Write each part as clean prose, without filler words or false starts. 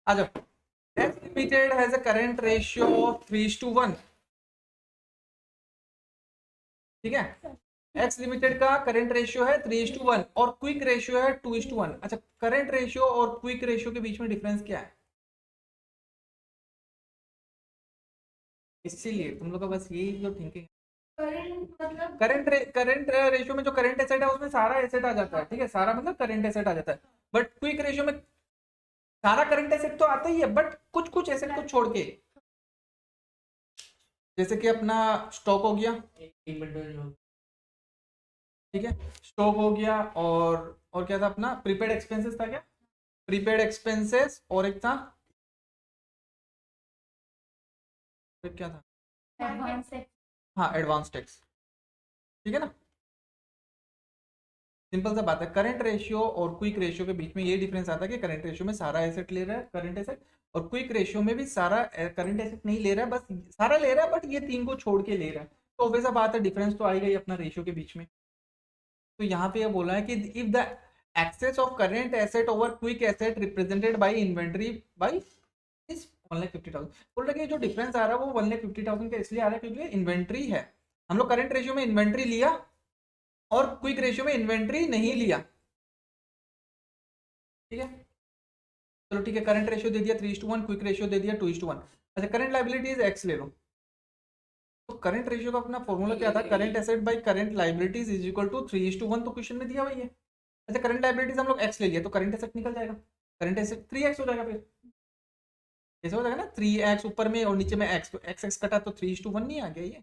आ जाओ। X Limited has a current ratio of 3:1, ठीक है। X Limited का करंट रेशियो है 3:1 और क्विक रेशियो है 2:1। अच्छा, करंट रेशियो और क्विक रेशियो के बीच में डिफरेंस क्या है? इसीलिए तुम लोग का बस यही जो थिंकिंग, करंट रेशियो में जो करंट एसेट है उसमें सारा एसेट आ जाता है, ठीक है, सारा मतलब करंट एसेट आ जाता है। बट क्विक रेशियो में सारा करंट एसेट तो आता ही है, बट कुछ कुछ एसेट को छोड़ के, जैसे कि अपना स्टॉक हो गया, ठीक है, स्टॉक हो गया, और क्या था अपना, प्रीपेड एक्सपेंसेस था क्या, प्रीपेड एक्सपेंसेस, और एक था, फिर क्या था, एडवांस टैक्स, हाँ एडवांस टैक्स, ठीक है ना। सिंपल सा बात है, करंट रेशियो और क्विक रेशियो के बीच में ये डिफरेंस आता है कि करंट रेशियो में सारा एसेट ले रहा है, करंट एसेट, और क्विक रेशियो में भी सारा करंट एसेट नहीं ले रहा है, बस सारा ले रहा है बट ये तीन को छोड़ के ले रहा है। तो वैसा बात है, डिफरेंस तो आएगा ही अपना रेशियो के बीच में। तो यहाँ पे ये बोला है कि if the excess of current asset over quick asset represented by inventory by is 1,50,000, बोल रहे कि जो डिफरेंस आ रहा है वो 1,50,000 का इसलिए आ रहा है क्योंकि इन्वेंट्री है। हम लोग करंट रेशियो में इन्वेंट्री लिया और क्विक रेशियो में इन्वेंट्री नहीं लिया, ठीक है। चलो ठीक है, करंट रेशियो दे दिया 3:1, क्विक रेशियो दे दिया 2:1। अच्छा, करंट लाइबिलिटीज एक्स ले लो। तो करंट रेशियो का अपना फॉर्मूला क्या था, current asset by current liabilities is equal to 3:1, तो क्वेश्चन में दिया हुआ है। अच्छा, करंट लाइबिलिटीज हम लोग एक्स ले लिया तो करंट एसेट निकल जाएगा, करंट एसेट 3x हो जाएगा, फिर ऐसे हो जाएगा ना, 3x ऊपर में और नीचे में x, तो एक्स एक्स कटा तो 3:1 नहीं आ गया ये।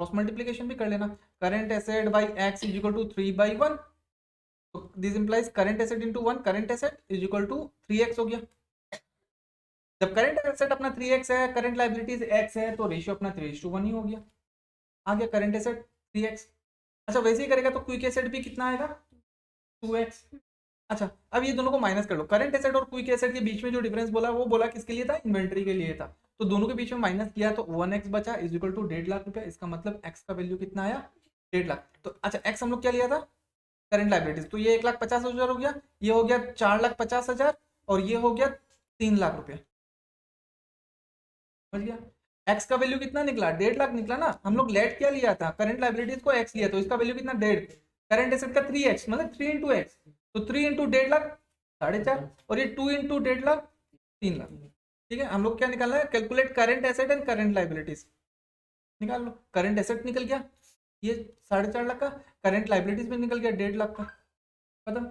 क्रॉस मल्टीप्लीकेशन भी कर लेना, current asset by x is equal to 3/1, तो this implies current asset into 1, current asset is equal to 3x हो गया। जब करंट एसेट अपना 3x है, करंट लाइबिलिटीज x है, तो रेशियो अपना 3:1 ही हो गया, आ गया करंट एसेट 3x। अच्छा, वैसे ही करेगा तो क्विक एसेट भी कितना आएगा, 2x। अच्छा, अब ये दोनों को माइनस कर लो, करंट एसेट और क्विक एसेट के बीच में जो डिफरेंस बोला वो बोला किसके लिए था, इन्वेंट्री के लिए था। तो दोनों के बीच में माइनस किया तो 1x बचा इज इक्वल टू 1,50,000 रुपया। इसका मतलब x का वैल्यू कितना आया, 1,50,000। तो अच्छा, x हम लोग क्या लिया था, करंट लाइबिलिटीज, तो ये 1,50,000 हो गया, ये हो गया 4,50,000, और ये हो गया 3,00,000 रुपया, समझ गया। एक्स का वैल्यू कितना निकला, 1,50,000 निकला ना। हम लोग लेट क्या लिया था, करंट लाइबिलिटीज को एक्स लिया, तो इसका वैल्यू कितना, 1.5, करंट एसेट का 3x मतलब 3 इंटू एक्स, तो 3 इंटू 1,50,000 4.5, और ये 2 इंटू 1,50,000 3,00,000, ठीक है। हम लोग क्या निकालना है, calculate current asset and current liabilities, निकाल लो। करंट एसेट निकल गया ये 4.5 लाख का, करंट लाइबिलिटीज में निकल गया 1,50,000 का, खत्म,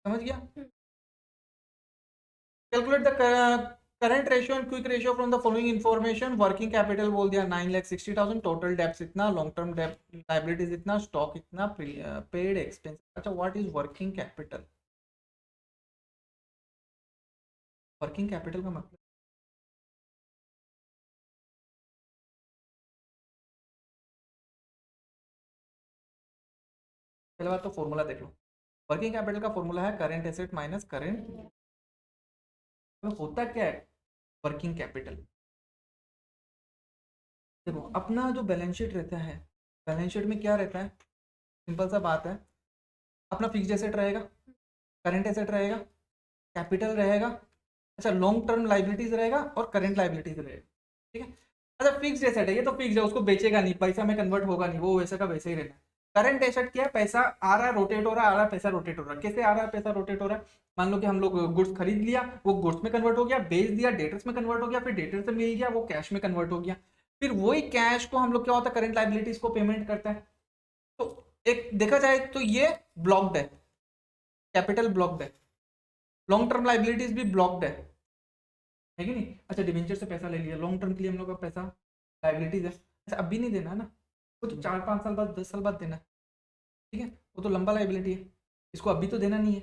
समझ गया। Calculate the current ratio and quick ratio from the following information. Working capital बोल दिया 9,60,000, टोटल डेब्ट्स इतना, लॉन्ग टर्म डेब्ट लाइबिलिटीज इतना, स्टॉक इतना, पेड एक्सपेंस। अच्छा, what is working capital, working capital का मतलब, पहले बात तो फॉर्मूला देख लो। वर्किंग कैपिटल का फॉर्मूला है करंट एसेट माइनस करंट, होता क्या है वर्किंग कैपिटल, देखो अपना जो बैलेंस शीट रहता है, बैलेंस शीट में क्या रहता है, सिंपल सा बात है, अपना फिक्स्ड एसेट रहेगा, करंट एसेट रहेगा, कैपिटल रहेगा, अच्छा लॉन्ग टर्म लाइबिलिटीज रहेगा, और करंट लाइबिलिटीज रहेगा, ठीक है। अच्छा, फिक्स्ड एसेट है ये तो फिक्स्ड है, उसको बेचेगा नहीं, पैसा में कन्वर्ट होगा नहीं, वो वैसे का वैसे ही रहना है। करंट एसेट क्या है, पैसा आ रहा है, रोटेट हो रहा है, आ रहा है पैसा, रोटेट हो रहा है। कैसे आ रहा है पैसा, रोटेट हो रहा है, मान लो कि हम लोग गुड्स खरीद लिया, वो गुड्स में कन्वर्ट हो गया, बेच दिया डेटर्स में कन्वर्ट हो गया, फिर डेटर से मिल गया वो कैश में कन्वर्ट हो गया, फिर वही कैश को हम लोग क्या होता है, करंट लाइबिलिटीज को पेमेंट करता है। तो एक देखा जाए तो ये ब्लॉक्ड है, कैपिटल ब्लॉक्ड है, लॉन्ग टर्म लाइबिलिटीज भी ब्लॉक्ड है कि नहीं। अच्छा, डिवेंचर से पैसा ले लिया, लॉन्ग टर्म के लिए हम लोग का पैसा लाइबिलिटीज है, अच्छा अभी नहीं देना है ना, वो तो 4-5 साल बाद 10 साल बाद देना है, ठीक है, वो तो लंबा लाइबिलिटी है, इसको अभी तो देना नहीं है।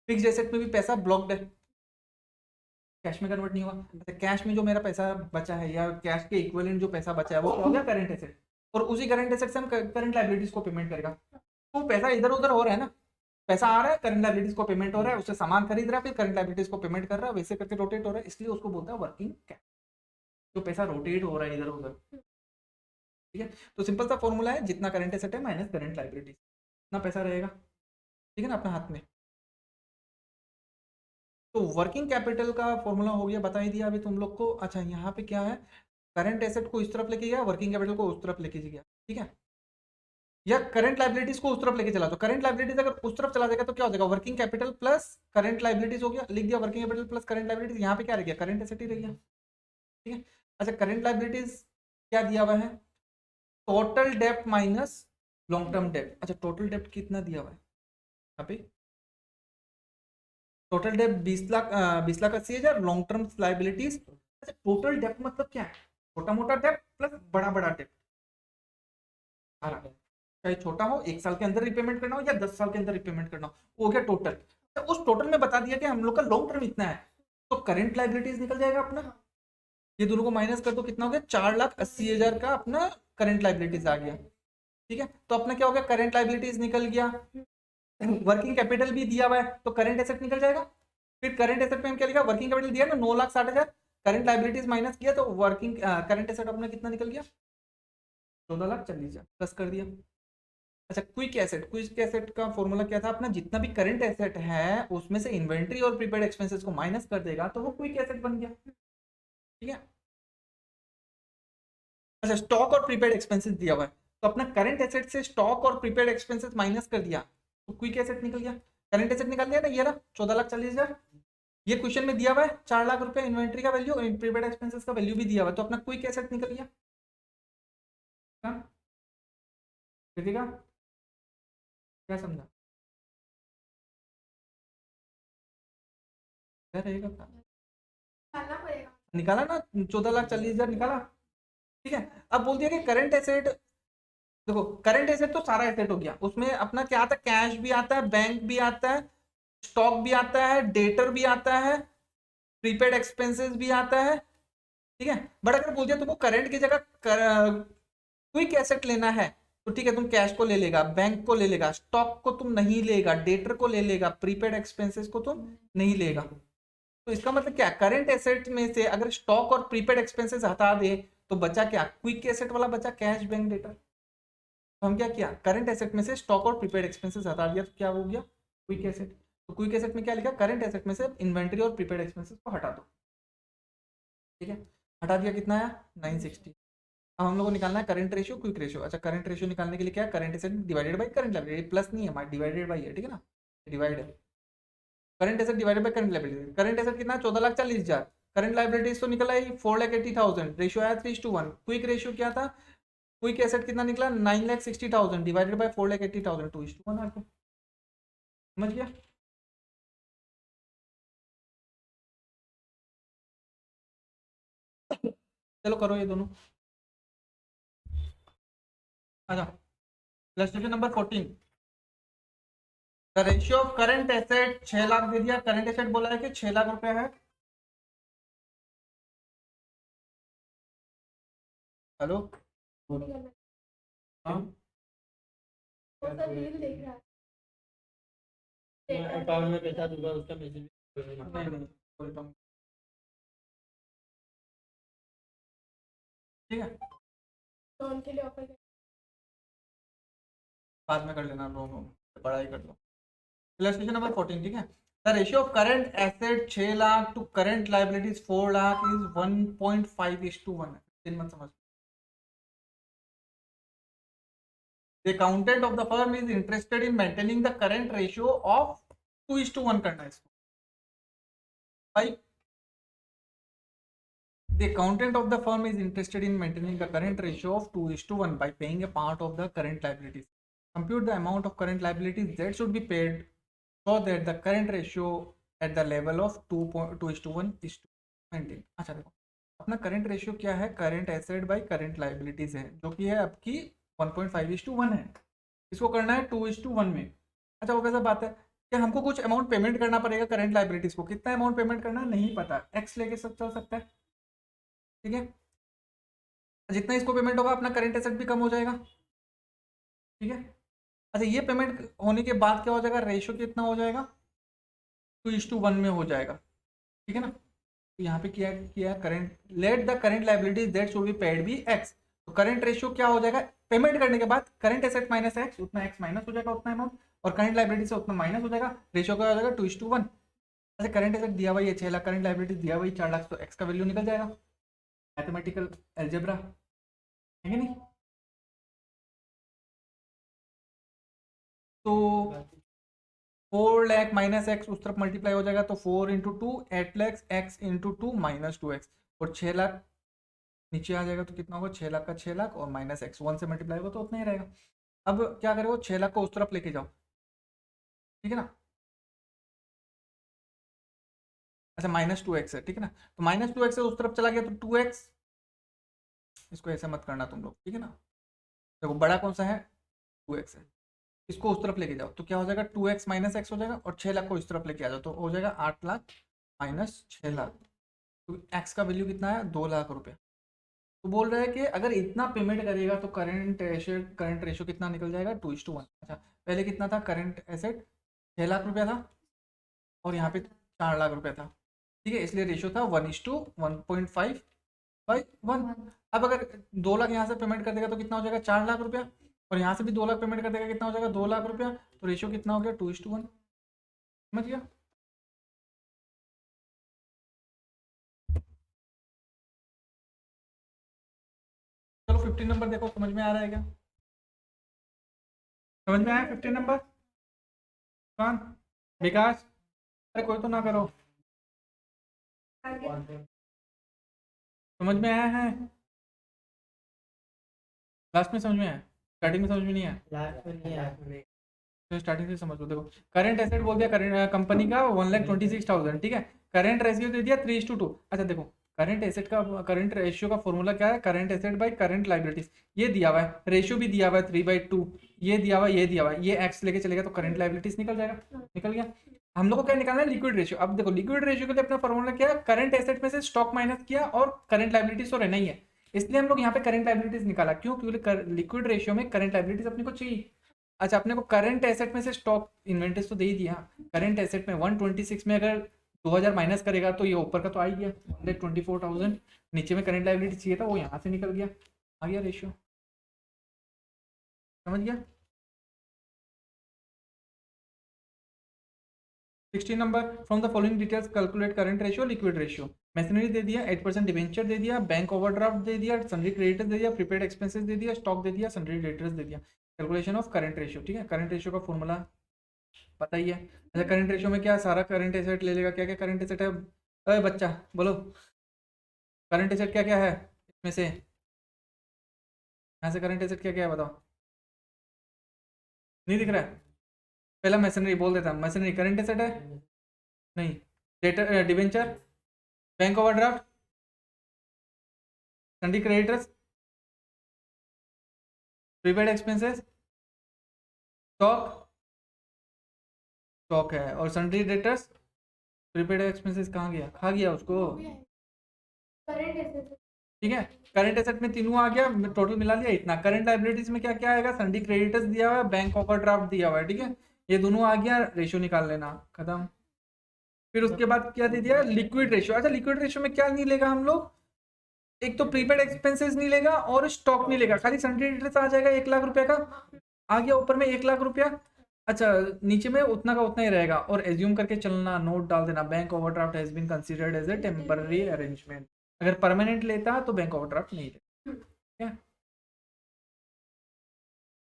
फिक्स्ड एसेट में भी पैसा ब्लॉक्ड है, कैश में कन्वर्ट नहीं होगा। अच्छा, कैश में जो मेरा पैसा बचा है या कैश के इक्विवेलेंट जो पैसा बचा है वो क्या हो गया, करंट एसेट, और उसी करंट एसेट से हम करंट लाइबिलिटीज को पेमेंट करेगा। तो पैसा इधर उधर हो रहा है ना, पैसा आ रहा है, करंट लाइबिलिटीज को पेमेंट हो रहा है, उससे सामान खरीद रहा है, फिर करंट लाइबिलिटीज को पेमेंट कर रहा है, वैसे करके रोटेट हो रहा है, इसलिए उसको बोलता है वर्किंग कैपिटल, जो पैसा रोटेट हो रहा है इधर उधर, ठीक है। तो सिंपल सा फॉर्मूला है, जितना करंट एसेट है माइनस करंट लाइबिलिटी, इतना पैसा रहेगा, ठीक है ना, अपने हाथ में। तो वर्किंग कैपिटल का फॉर्मूला हो गया, बता ही दिया अभी तुम लोग को। अच्छा यहाँ पे क्या है, करंट एसेट को इस तरफ लेके गया, वर्किंग कैपिटल को उस तरफ लेके गया, ठीक है, या करंट लाइबिलिटीज को उस तरफ लेके चला, तो करंट लाइबिलिटीज अगर उस तरफ चला जाएगा तो क्या हो जाएगा, working capital plus current liabilities हो गया, लिख दिया working capital plus current liabilities, यहाँ पे क्या रह गया, करंट एसेट ही रह गया, ठीक है। अच्छा करंट लाइबिलिटीज क्या दिया हुआ है, टोटल डेप्ट माइनस लॉन्ग टर्म डेप्ट। अच्छा टोटल डेप्ट कितना दिया हुआ है यहाँ पे, टोटल डेप्ट 20,80,000, लॉन्ग टर्म लाइबिलिटीज। अच्छा टोटल डेप्ट मतलब क्या है, छोटा मोटा डेप्ट प्लस बड़ा बड़ा डेप्ट, चाहे छोटा हो 1 साल के अंदर रिपेमेंट करना हो या 10 साल के अंदर रिपेमेंट करना हो गया टोटल। तो उस टोटल में बता दिया कि हम लोग का लॉन्ग टर्म इतना है, तो करंट लाइबिलिटीज निकल जाएगा अपना, ये दोनों को माइनस कर दो, कितना हो गया, 4,80,000 का अपना करंट लाइबिलिटीज आ गया, ठीक है। तो अपना क्या हो गया, करंट लाइबिलिटीज निकल गया, वर्किंग कैपिटल भी दिया हुआ है तो करंट एसेट निकल जाएगा। फिर करंट एसेट में हम क्या लिखा, वर्किंग कैपिटल दिया ना 9,60,000, करंट लाइबिलिटीज माइनस किया तो वर्किंग करंट एसेट अपना कितना निकल गया, 14,40,000 प्लस कर दिया। अच्छा क्विक एसेट का फॉर्मूला क्या था अपना, जितना भी करंट एसेट है उसमें से इन्वेंट्री और प्रीपेड एक्सपेंसेस को माइनस कर देगा तो वो क्विक एसेट बन गया, ठीक है। अच्छा स्टॉक और प्रीपेड एक्सपेंसेस दिया हुआ है तो अपना करंट एसेट से स्टॉक और प्रीपेड एक्सपेंसेस माइनस कर दिया तो क्विक एसेट निकल गया, करंट एसेट निकाल दिया ना, ये रहा 14,40,000, ये क्वेश्चन में दिया हुआ है 4,00,000 रुपए इन्वेंट्री का वैल्यू और प्रीपेड एक्सपेंसेस का वैल्यू भी दिया हुआ है, तो अपना क्विक एसेट निकल गया। कृतिका क्या समझा, क्या रहेगा, निकाला ना 14,40,000 निकाला, ठीक है। अब बोल दिया कि करंट एसेट, देखो करंट एसेट तो सारा एसेट हो गया, उसमें अपना क्या आता है, कैश भी आता है, बैंक भी आता है, स्टॉक भी आता है, डेटर भी आता है, प्रीपेड एक्सपेंसेस भी आता है, ठीक है। बट अगर बोल दिया तुमको करंट की जगह क्विक एसेट लेना है तो ठीक है, तुम कैश को ले लेगा, बैंक को ले लेगा, स्टॉक को तुम नहीं लेगा, डेटर को ले लेगा, प्रीपेड एक्सपेंसेस को तुम नहीं लेगा। तो इसका मतलब क्या, करंट एसेट में से अगर स्टॉक और प्रीपेड एक्सपेंसेस हटा दे तो बचा क्या, क्विक एसेट वाला बचा, कैश बैंक डेटर। तो हम क्या किया, करंट एसेट में से स्टॉक और प्रीपेड एक्सपेंसेस हटा दिया तो क्या हो गया, क्विक एसेट। तो क्विक एसेट में क्या लिखा, करंट एसेट में से इन्वेंट्री और प्रीपेड एक्सपेंसेस को हटा दो, ठीक है। हटा दिया, कितना आया 960। अब हम लोग को निकालना है करंट रेशियो क्विक रेशियो। अच्छा करंट रेशियो निकालने के लिए क्या है, current asset divided by current liability, plus नहीं है हमारे, डिवाइडेड बाई है, ठीक है ना, डिवाइड है, current asset divided by current liability. Current asset कितना, 14,40,000, करंट लायबिलिटीज तो निकला है 4,80,000, रेशियो आया 3:1। क्विक रेशियो क्या था, क्विक एसेट कितना निकला 9,60,000 डिवाइडेड बाई 4,80,000, 2:1 आ गया, समझ गया। चलो करो ये दोनों। अच्छा illustration number 14, the ratio of current asset 6,00,000 दे दिया, करंट एसेट बोला है कि 6,00,000 रुपए है। हेलो हाँ अकाउंट में पैसा दूंगा उसका मैसेज नहीं नहीं बोलता हूँ, ठीक है लोन के लिए ऑफर बाद में कर लेना, दोनों पढ़ाई कर लो। इलस्ट्रेशन नंबर 14, ठीक है। The ratio of current asset 6,00,000 to current liabilities 4,00,000 is 1.5:1 है, 3 मंथ समझ। The accountant of the firm is interested in maintaining the current ratio of 2:1 करना है इसको भाई। The accountant of the firm is interested in maintaining the current ratio of 2:1 by paying a part of the current liabilities. Compute the amount of current liabilities that should be paid so that the current ratio at the level of 2:1 is maintained. अच्छा देखो अपना current ratio क्या है, current asset by current liabilities है, जो कि है आपकी 1.5:1 है, इसको करना है 2:1 में। अच्छा वो कैसा बात है कि हमको कुछ अमाउंट पेमेंट करना पड़ेगा करंट लाइबिलिटीज को, कितना अमाउंट पेमेंट करना है नहीं पता, एक्स लेके सब चल सकता है, ठीक है। जितना इसको पेमेंट होगा अपना करंट एसेट भी कम हो जाएगा, ठीक है। अच्छा ये पेमेंट होने के बाद क्या हो जाएगा, रेशियो कितना हो जाएगा 2:1 में हो जाएगा, ठीक है ना। तो यहाँ पे क्या किया, current let the current liabilities that should be paid be x. तो करंट रेशियो क्या हो जाएगा, पेमेंट करने के बाद करंट एसेट माइनस एक्स, उतना एक्स माइनस हो जाएगा उतना अमाउंट, और करंट लाइबिलिटी से उतना माइनस हो जाएगा, रेशियो क्या हो जाएगा 2:1। अच्छा करंट एसेट दिया हुआ ये 6 लाख, करंट लाइबिलिटी दिया हुआ ये 4 लाख, तो एक्स का वैल्यू निकल जाएगा। मैथमेटिकल एल्जेब्रा है कि नहीं? तो 4 लाख माइनस एक्स उस तरफ मल्टीप्लाई हो जाएगा, तो 4 into two 8 lakhs, x into two minus 2x, और 6 लाख नीचे आ जाएगा, तो कितना होगा 6 लाख का 6 लाख और माइनस एक्स 1 से मल्टीप्लाई होगा तो उतना ही रहेगा। अब क्या करोगे, 6 लाख को उस तरफ लेके जाओ, ठीक है ना। अच्छा -2x है, ठीक है ना, तो -2x से उस तरफ चला गया तो 2x, इसको ऐसे मत करना तुम लोग, ठीक है ना। देखो बड़ा कौन सा है, 2x है, इसको उस तरफ लेके जाओ तो क्या हो जाएगा 2x माइनस एक्स हो जाएगा, और 6 लाख को इस तरफ लेके आ जाओ तो हो जाएगा 8 लाख माइनस 6 लाख, तो एक्स का वैल्यू कितना है 2 लाख रुपया। तो बोल रहा है कि अगर इतना पेमेंट करेगा तो करंट रेशियो कितना निकल जाएगा 2:1। अच्छा पहले कितना था, करंट एसेट 6 लाख रुपया था और यहाँ पे 4 लाख रुपया था, ठीक है, इसलिए रेशियो था 1:1.5/1। अब अगर 2 लाख यहाँ से पेमेंट कर देगा तो कितना हो जाएगा 4 लाख रुपया, और यहाँ से भी 2 लाख पेमेंट कर देगा कितना हो जाएगा 2 लाख रुपया, तो रेशियो कितना हो गया 2:1। समझ गया। चलो 15 नंबर देखो, समझ में आ रहा है क्या, समझ में आया 15 नंबर, कौन, विकास, अरे कोई तो ना करो, आगे समझ में आया है, लास्ट में समझ में आया, स्टार्टिंग में समझ में नहीं आया, लास्ट में नहीं आया। तो स्टार्टिंग से समझ लो। देखो करंट एसेट बोल दिया, करंट कंपनी का 1,26,000, ठीक है, करंट रेशियो दे दिया 3:2। अच्छा देखो करंट एसेट का, करंट रेशियो का फॉर्मूला क्या है, current asset by current liabilities, ये दिया हुआ है, रेशियो भी दिया हुआ है 3/2, ये दिया हुआ है, ये दिया हुआ है, ये एक्स लेके चलेगा तो करंट लाइबिलिटीज निकल जाएगा, निकल गया। हम लोग को क्या निकालना है, लिक्विड रेशियो। अब देखो लिक्विड रेशियो के लिए अपना फॉर्मूला क्या है, करंट एसेट में से स्टॉक माइनस किया और करंट लाइबिलिटीज तो रहना ही है, इसलिए हम लोग यहाँ पे करंट लाइबिलिटीज निकाला, क्यों, क्योंकि लिक्विड रेशियो में करंट लाइबिलिटीज अपने को चाहिए। अच्छा अपने को करंट एसेट में से स्टॉक इन्वेंटरीज तो दे ही दिया, करंट एसेट में 126 में अगर 2000 माइनस करेगा तो ये ऊपर का तो आ ही गया 124,000, नीचे में करंट लाइबिलिटी चाहिए था वो यहाँ से निकल गया, आ गया रेशियो, समझ गया। 16 number, from the following details calculate current ratio liquid ratio. Machinery दे दिया, 8% डिवेंचर दे दिया, बैंक ओवरड्राफ्ट दे दिया, सन्ड्री क्रेडिटर्स दे दिया, प्रीपेड एक्सपेंसेस दे दिया, स्टॉक दे दिया, सन्ड्री डेटर्स दे दिया। कैलकुलेशन ऑफ करंट रेशियो, ठीक है, करंट रेशियो का फॉर्मूला पता ही है। अच्छा करंट रेशियो में क्या, सारा करंट एसेट ले लेगा, क्या क्या करंट एसेट है, अरे बच्चा बोलो, करंट एसेट क्या क्या है इसमें से, यहाँ से करंट एसेट क्या क्या है बताओ, नहीं दिख रहा है, पहला मैशनरी बोल देता, मैशनरी करंट एसेट है, नहीं, debtor debenture, bank overdraft, sundry creditors, prepaid expenses, stock, stock है, और सन्ड्री डेटर्स, प्रीपेड एक्सपेंसेस कहाँ गया, खा गया उसको, करंट एसेट ठीक है। करंट एसेट में तीनों आ गया, टोटल मिला लिया इतना। करंट लाइबिलिटीज में क्या क्या आएगा, सन्ड्री क्रेडिटर्स दिया हुआ है, बैंक ओवरड्राफ्ट दिया हुआ है, ठीक है, ये दोनों आ गया, रेशियो निकाल लेना, खत्म। फिर उसके बाद क्या दे दिया, लिक्विड रेशियो। अच्छा लिक्विड रेशियो में क्या नहीं लेगा हम लोग, एक तो प्रीपेड एक्सपेंसेस नहीं लेगा और स्टॉक नहीं लेगा, खाली सन्ड्री डेटर्स आ जाएगा 1 लाख रुपए का, आ गया ऊपर में 1 लाख रुपया। अच्छा नीचे में उतना का उतना ही रहेगा, और एज्यूम करके चलना, नोट डाल देना, bank overdraft has been considered as a temporary arrangement, अगर परमानेंट लेता तो बैंक ओवरड्राफ्ट नहीं लेता, ठीक है।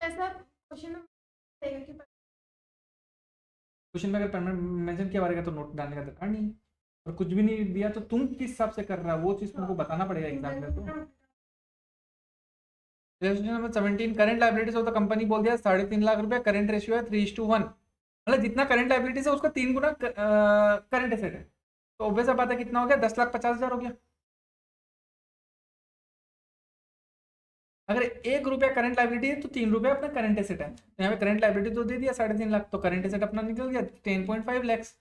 ऐसा क्वेश्चन रहेगा कि क्वेश्चन में अगर परमानेंट मेंशन किया रहेगा तो नोट डालने का दरकार नहीं है, और कुछ भी नहीं दिया तो तुम किस हिसाब से कर रहा है वो चीज़ तुमको बताना पड़ेगा एग्जाम में। तो ratio number 17, current liabilities of the company बोल दिया 3.5 लाख रुपया, करंट रेशियो है 3:1, मतलब जितना करंट लाइबिलिटीज है उसका 3 गुना करंट एसेट है, तो ऑब्वियस बात है कितना हो गया 10,50,000 हो गया। अगर 1 रुपया करंट लाइबिलिटी है तो 3 रुपया अपना करंट एसेट है, तो यहाँ पे करंट लाइबिलिटी तो दे दिया 3.5 लाख, तो करंट एसेट अपना निकल गया 10.5 लैक्स।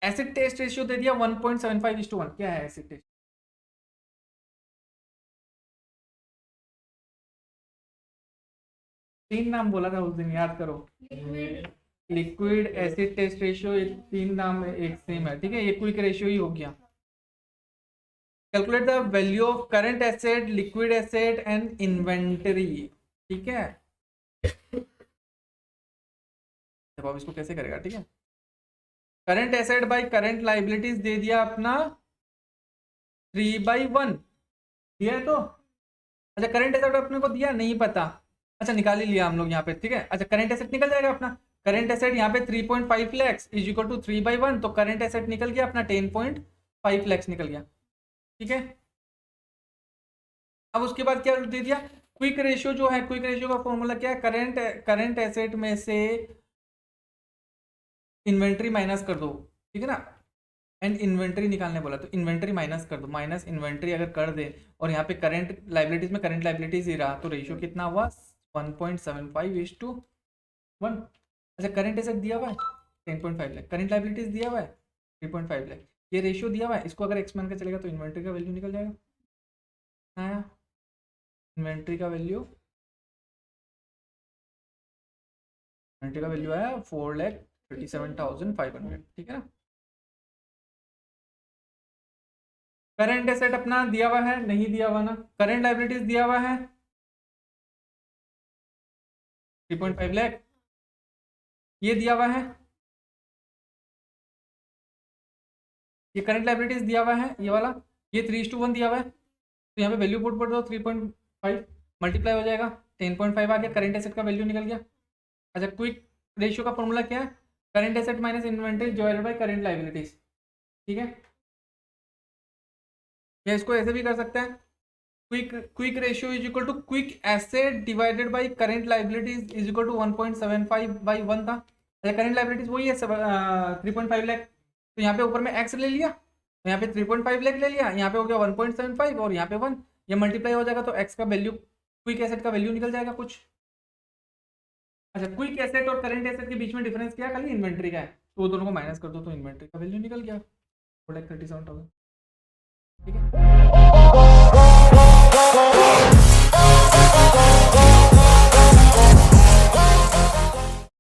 एसिड टेस्ट रेशियो दे दिया 1.75:1, क्या है एसिड टेस्ट, तीन नाम बोला था उस दिन, याद करो, liquid liquid acid test ratio, ये 3 नाम एक सेम है, ठीक है, ये क्विक रेशियो ही हो गया। Calculate the value of current asset, liquid asset and inventory, ठीक है, देखो अब इसको कैसे करेगा, ठीक है। Current asset by current liabilities दे दिया अपना 3/1 दिया है तो। अच्छा करंट एसेट अपने को दिया नहीं पता, अच्छा निकाल ही लिया हम लोग यहाँ पे, ठीक है। अच्छा करंट एसेट निकल जाएगा अपना, करंट एसेट यहाँ पे 3.5 लैक्स इज इक्वल टू 3/1, तो करंट एसेट निकल गया अपना 10.5 लैक्स निकल गया, ठीक है। अब उसके बाद क्या दे दिया, क्विक रेशियो जो है, क्विक रेशियो का फॉर्मूला क्या है, करंट एसेट में से इन्वेंट्री माइनस कर दो, ठीक है ना। एंड इन्वेंट्री निकालने बोला तो इन्वेंट्री माइनस कर दो, माइनस इन्वेंट्री अगर कर दे और यहाँ पे करंट लाइबिलिटीज में करंट लाइबिलिटीज ही रहा तो रेशियो कितना हुआ 1.75:1। अच्छा करंट एसेट दिया हुआ है 10.5 लाख, करंट लाइबिलिटीज दिया हुआ है 3.5 लाख, ये रेशियो दिया हुआ है, इसको अगर एक्सपेंड कर चलेगा तो इन्वेंट्री का वैल्यू निकल जाएगा। हाँ इन्वेंट्री का वैल्यू आया 4,37,500, ठीक है ना। करंट एसेट अपना दिया हुआ है, नहीं दिया हुआ ना, करंट लाइबिलिटीज दिया हुआ है 3.5 लाख, ये दिया हुआ है, ये करंट लाइबिलिटीज दिया हुआ है ये वाला, ये 3:1 दिया हुआ है, तो यहाँ पे वैल्यू पुट कर दो 3.5 मल्टीप्लाई हो जाएगा 10.5 आ गया, करंट एसेट का वैल्यू निकल गया। अच्छा क्विक रेशियो का फॉर्मूला क्या है, current asset minus inventory divided by current liabilities, ठीक है। या इसको ऐसे भी कर सकते हैं, quick ratio is equal to quick asset divided by current liabilities is equal to 1.75/1 था। अच्छा करंट लाइबिलिटीज वही है 3.5 लाख, तो यहाँ पे ऊपर में एक्स ले लिया, तो यहाँ पे 3.5 लाख ले लिया, यहाँ पे हो गया 1.75 और यहाँ पे 1, ये मल्टीप्लाई हो जाएगा तो एक्स का वैल्यू, क्विक एसेट का वैल्यू निकल जाएगा कुछ। अच्छा क्विक एसेट और करंट एसेट के बीच में डिफरेंस क्या है, खाली इन्वेंट्री का है, तो वो दोनों को माइनस कर दो तो इन्वेंट्री का वैल्यू निकल गया 4,37,000, ठीक है।